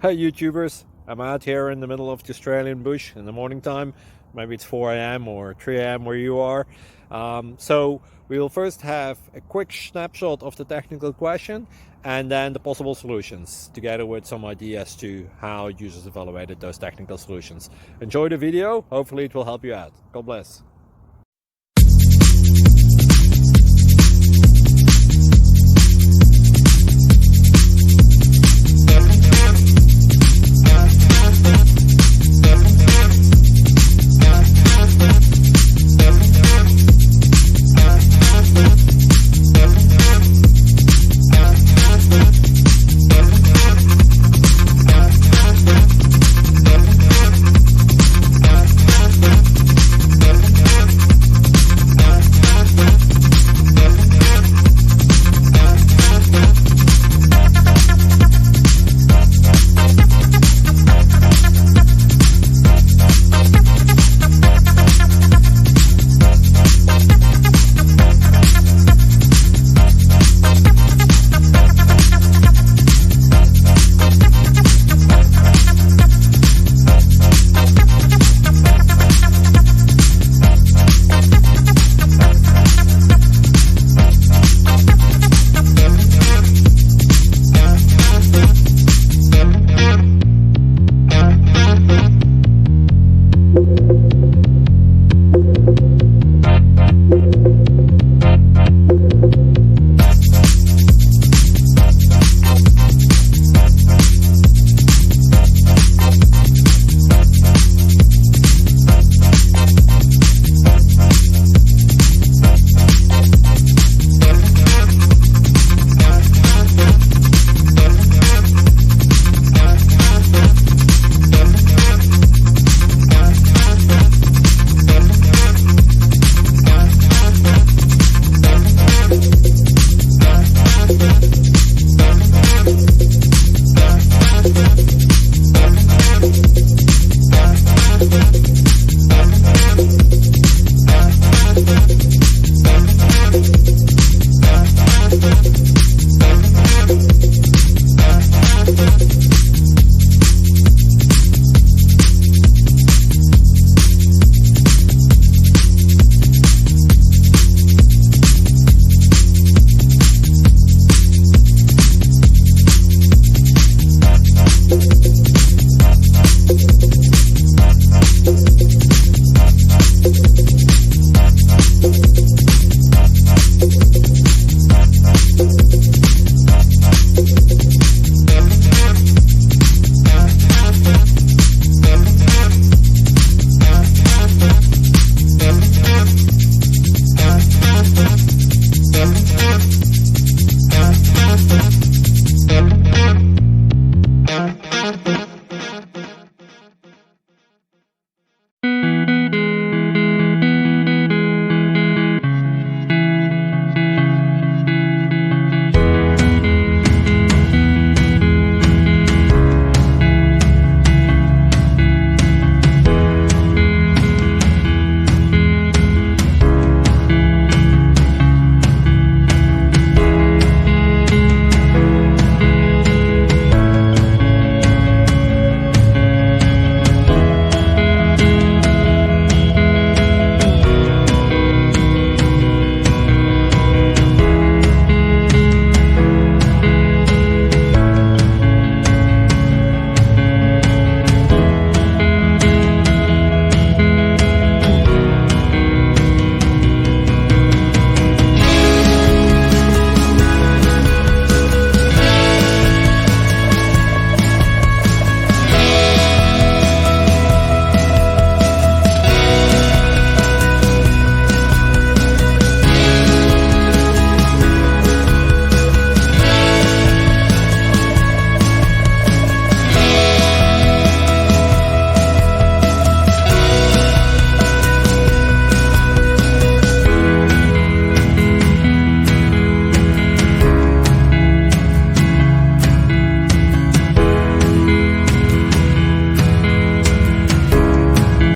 Hey YouTubers, I'm out here in the middle of the Australian bush in the morning time. Maybe it's 4 a.m. or 3 a.m. where you are. So we will first have a quick snapshot of the technical question and then the possible solutions, together with some ideas to how users evaluated those technical solutions. Enjoy the video, hopefully it will help you out. God bless.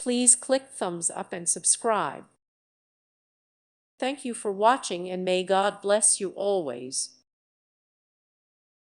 Please click thumbs up and subscribe. Thank you for watching, and may God bless you always.